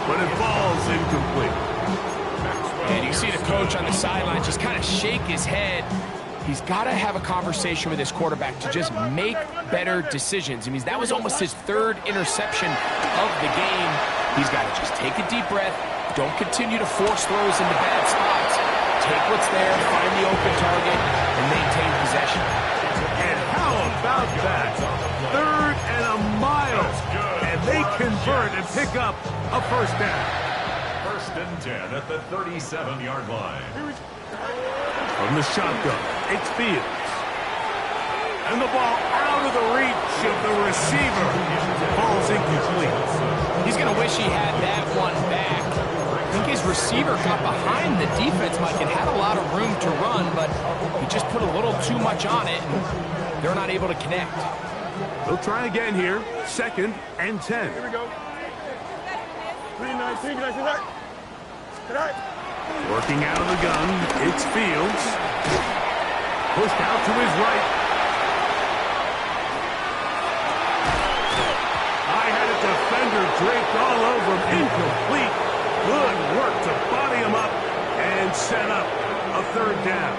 but it falls incomplete. And you see the coach on the sideline just kind of shake his head. He's got to have a conversation with his quarterback to just make better decisions. I mean, that was almost his third interception of the game. He's got to just take a deep breath. Don't continue to force throws into bad spots. Take what's there, find the open target, and maintain possession. And how about that? Third and a mile. And they convert and pick up a first down. 1st and 10 at the 37-yard line. From the shotgun, it's Fields. And the ball out of the reach of the receiver. Falls incomplete. He's going to wish he had that one back. I think his receiver got behind the defense, Mike, and had a lot of room to run, but he just put a little too much on it, and they're not able to connect. They'll try again here. 2nd and 10. Here we go. 3-19. Good night. Working out of the gun, it's Fields. Pushed out to his right. I had a defender draped all over him. Incomplete. Good work to body him up and set up a third down.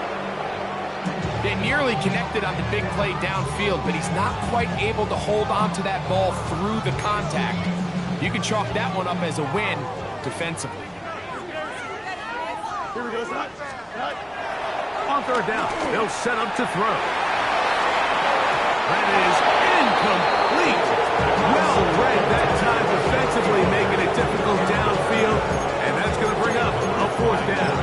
They nearly connected on the big play downfield, but he's not quite able to hold on to that ball through the contact. You can chalk that one up as a win defensively. Here we go, son. On third down, they'll set up to throw. That is incomplete. Well read that time defensively, making it difficult downfield, and that's going to bring up a fourth down.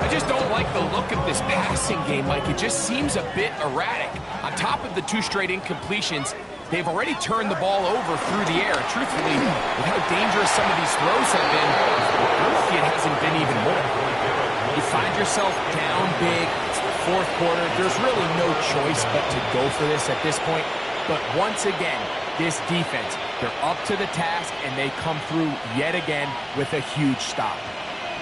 I just don't like the look of this passing game, Mike. It just seems a bit erratic. On top of the 2 straight incompletions, they've already turned the ball over through the air. Truthfully, with how dangerous some of these throws have been, it hasn't been even more. You find yourself down big. It's the fourth quarter. There's really no choice but to go for this at this point. But once again, this defense, they're up to the task, and they come through yet again with a huge stop.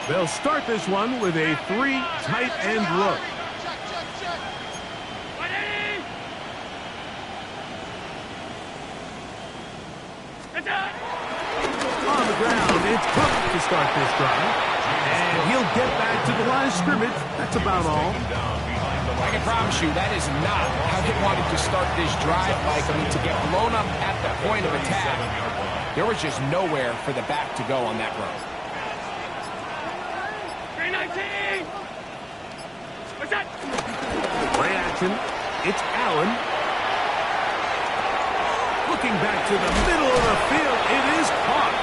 They'll start this one with a 3 tight end look. On the ground, it's Cook to start this drive. And he'll get back to the line of scrimmage. That's about all. I can promise you that is not how they wanted to start this drive, Mike. I mean, to get blown up at the point of attack, there was just nowhere for the back to go on that run. 319! Play action. It's Allen. Looking back to the middle of the field. It is caught.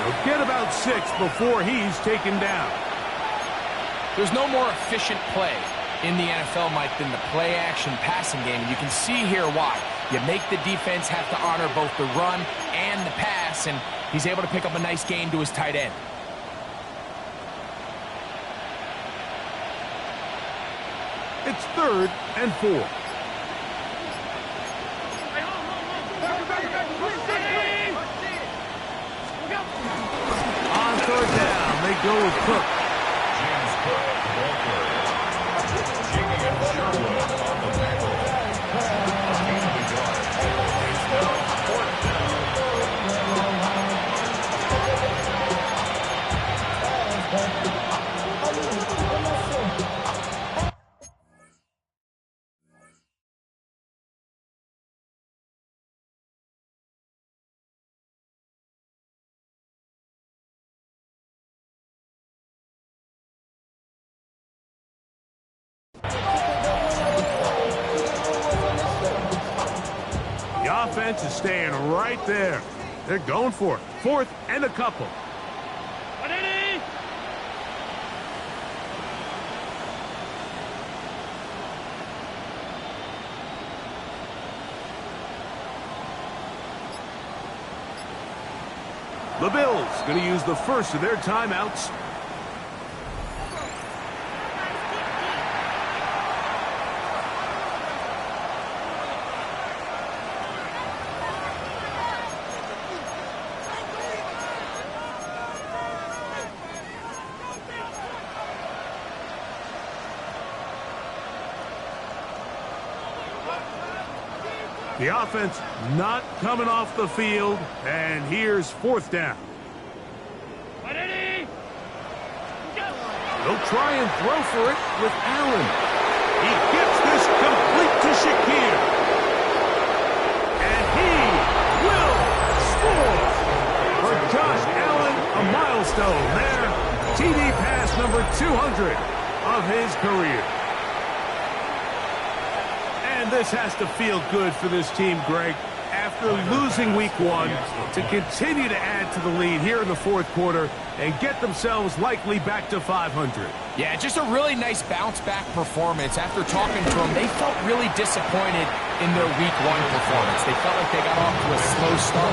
He'll get about 6 before he's taken down. There's no more efficient play in the NFL, Mike, than the play-action passing game. You can see here why. You make the defense have to honor both the run and the pass, and he's able to pick up a nice gain to his tight end. It's 3rd and 4. On 3rd down, they go with Cook. James Cook, ball carrier. Jiggy and Sherwood on the tackle. Gain of a yard. It's now 4th down. The offense is staying right there. They're going for it. 4th and a couple. The Bills going to use the first of their timeouts. The offense not coming off the field, and here's 4th down. They'll try and throw for it with Allen. He gets this complete to Shakir. And he will score. For Josh Allen, a milestone there. TD pass number 200 of his career. And this has to feel good for this team, Greg. After losing week 1, to continue to add to the lead here in the 4th quarter and get themselves likely back to 500. Yeah, just a really nice bounce-back performance. After talking to them, they felt really disappointed in their week 1 performance. They felt like they got off to a slow start.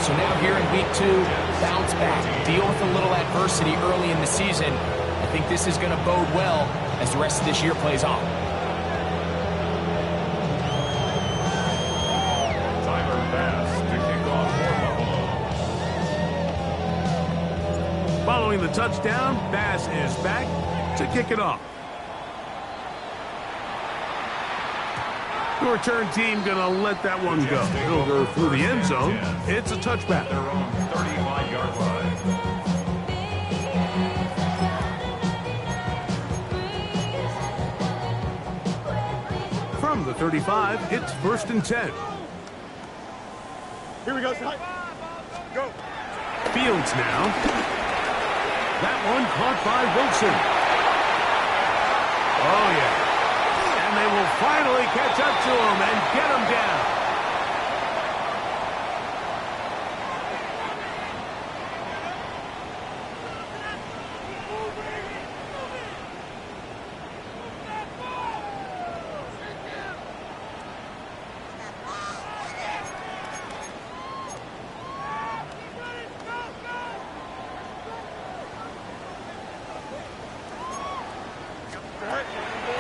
So now here in week 2, bounce back, deal with a little adversity early in the season. I think this is going to bode well as the rest of this year plays on. Following the touchdown, Bass is back to kick it off. The return team going to let that one go. He'll go through the end zone. It's a touchback. Their own 35-yard line. From the 35, it's 1st and 10. Here we go. Go. Fields now. That one caught by Wilson. Oh, yeah. And they will finally catch up to him and get him down.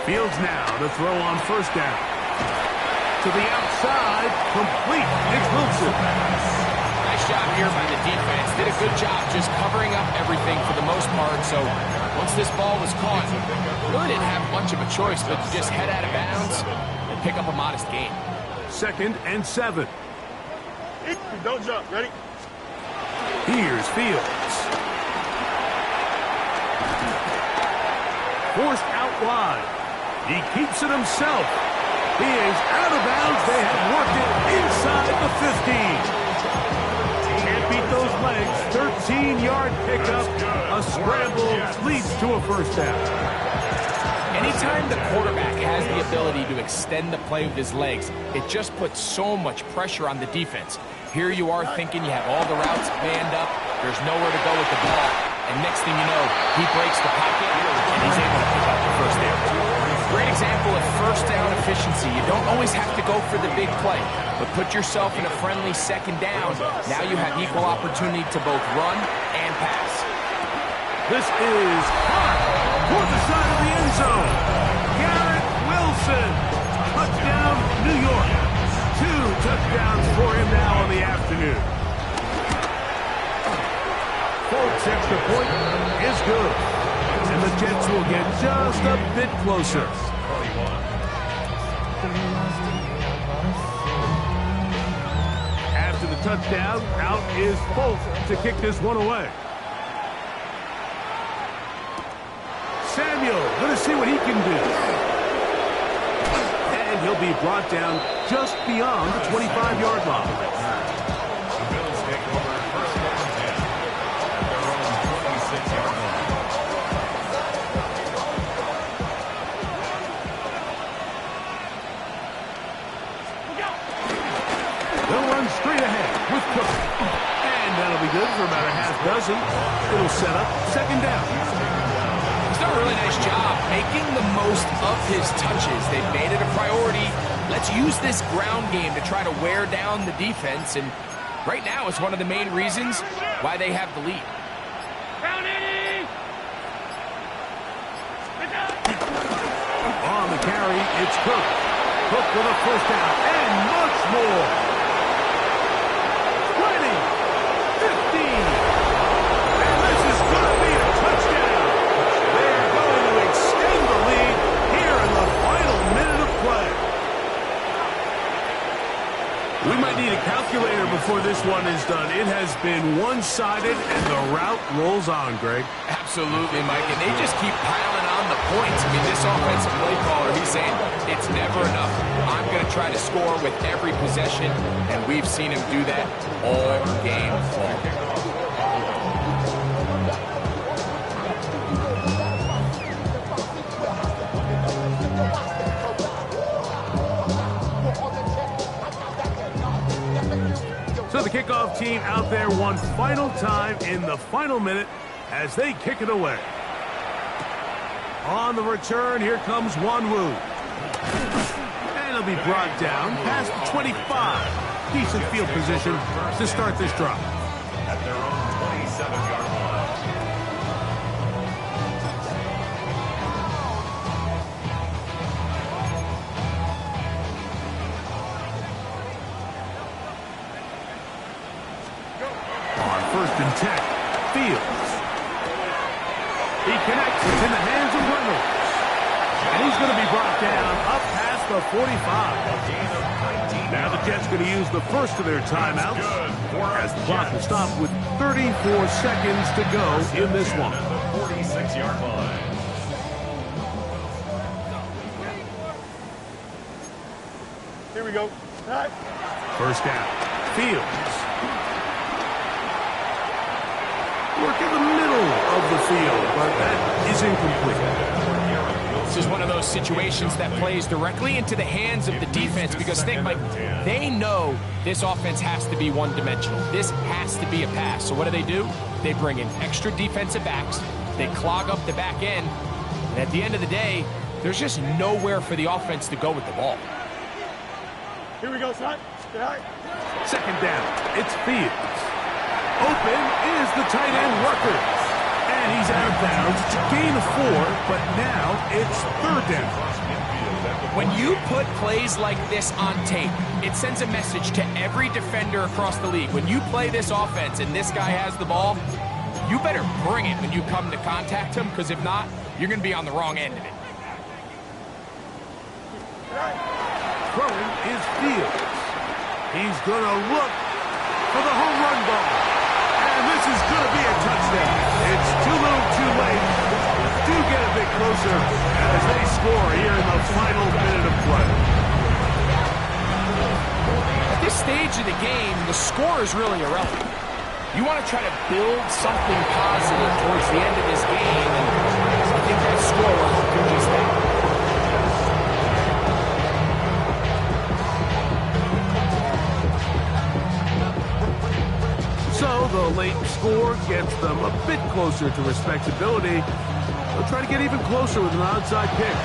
Fields now to throw on 1st down. To the outside, complete. It's Wilson. Nice job here by the defense. Did a good job just covering up everything for the most part. So once this ball was caught, really didn't have much of a choice but to just head out of bounds and pick up a modest gain. 2nd and 7. Don't jump. Ready? Here's Fields. Forced out wide. He keeps it himself. He is out of bounds. They have worked it inside the 15. Can't beat those legs. 13-yard pickup. A scramble leads to a first down. Anytime the quarterback has the ability to extend the play with his legs, it just puts so much pressure on the defense. Here you are thinking you have all the routes manned up, there's nowhere to go with the ball, and next thing you know, he breaks the pocket, and he's able to pick up the first down. Great example of first down efficiency. You don't always have to go for the big play, but put yourself in a friendly second down. Now you have equal opportunity to both run and pass. This is hot toward the side of the end zone. Garrett Wilson. Touchdown, New York. 2 touchdowns for him now on the afternoon. Folks, extra point is good. And the Jets will get just a bit closer. After the touchdown, out is Folk to kick this one away. Samuel, going to see what he can do. And he'll be brought down just beyond the 25-yard line. The Bills take over first and 10 at their own 26-yard line. They'll run straight ahead with Cook. And that'll be good for about a half dozen. It'll set up second down. He's done a really nice job making the most of his touches. They've made it a priority. Let's use this ground game to try to wear down the defense, and right now it's one of the main reasons why they have the lead. On the carry, it's Cook. Cook with a first down and much more. 20, 15, and this is going to be a touchdown. They're going to extend the lead here in the final minute of play. We might need a calculator before this one is done. It has been one-sided, and the route rolls on, Greg. Absolutely, Mike, and they just keep piling on the points. I mean, this offensive play caller, he's saying it's never enough. I'm going to try to score with every possession, and we've seen him do that all game long. So the kickoff team out there one final time in the final minute as they kick it away. On the return, here comes Wanwu. And he'll be brought down past the 25. Decent field position to start this drive. At their own 27-yard line. On 1st and 10, Fields. He connects. It's in the hands of Reynolds. And he's going to be brought down up past the 45. Now the Jets going to use the first of their timeouts as the clock will stop with 34 seconds to go in this one. At the 46-yard line. Here we go. All right. First down. Fields. Work in the middle of the field, but that is incomplete. This is one of those situations that plays directly into the hands of the defense because think, Mike, they know this offense has to be one-dimensional. This has to be a pass. So what do? They bring in extra defensive backs. They clog up the back end. And at the end of the day, there's just nowhere for the offense to go with the ball. Here we go, son. All right. Second down. It's Fields. Open is the tight end Rucker. And he's out of bounds. Gain of 4, but now it's third down. When you put plays like this on tape, it sends a message to every defender across the league. When you play this offense and this guy has the ball, you better bring it when you come to contact him, because if not, you're going to be on the wrong end of it. Throwing is Fields. He's going to look for the home run ball. And this is going to be a touchdown. It's too little too late. Do get a bit closer as they score here in the final minute of play. At this stage of the game, the score is really irrelevant. You want to try to build something positive towards the end of this game, and I think that score will help do just that. So the late score gets them a bit closer to respectability. They'll try to get even closer with an onside kick.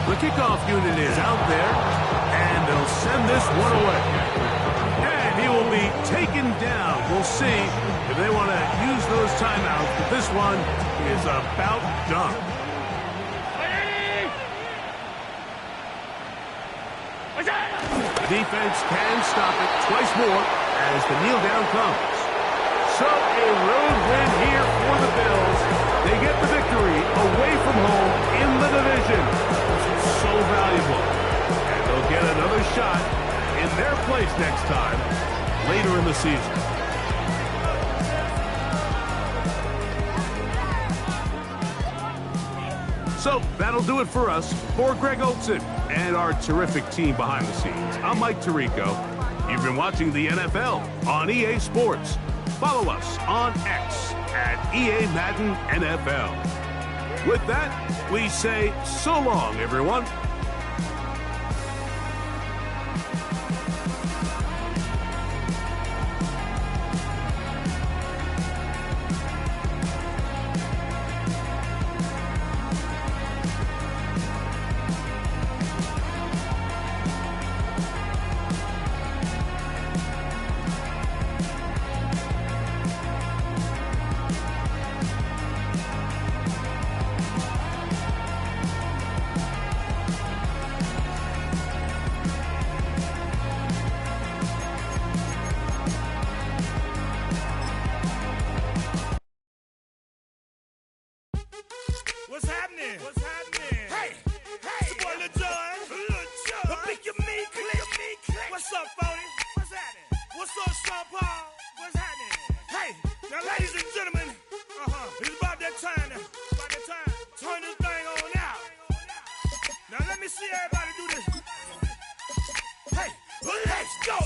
The kickoff unit is out there, and they'll send this one away. And he will be taken down. We'll see if they want to use those timeouts, but this one is about done. The defense can stop it twice more as the kneel down comes. So a road win here for the Bills. They get the victory away from home in the division. This is so valuable. And they'll get another shot in their place next time later in the season. So that'll do it for us. For Greg Olson and our terrific team behind the scenes, I'm Mike Tirico. You've been watching the NFL on EA Sports. Follow us on X at EA Madden NFL. With that, we say so long, everyone. What's happening? What's happening? Hey, hey, it's your boy Lil Jon. I think you mean click. What's up, Phony? What's happening? What's up, Sean Paul? What's happening? Hey, now, ladies and gentlemen, it's about that time. Turn this thing on out. Now, let me see everybody do this. Hey, let's go.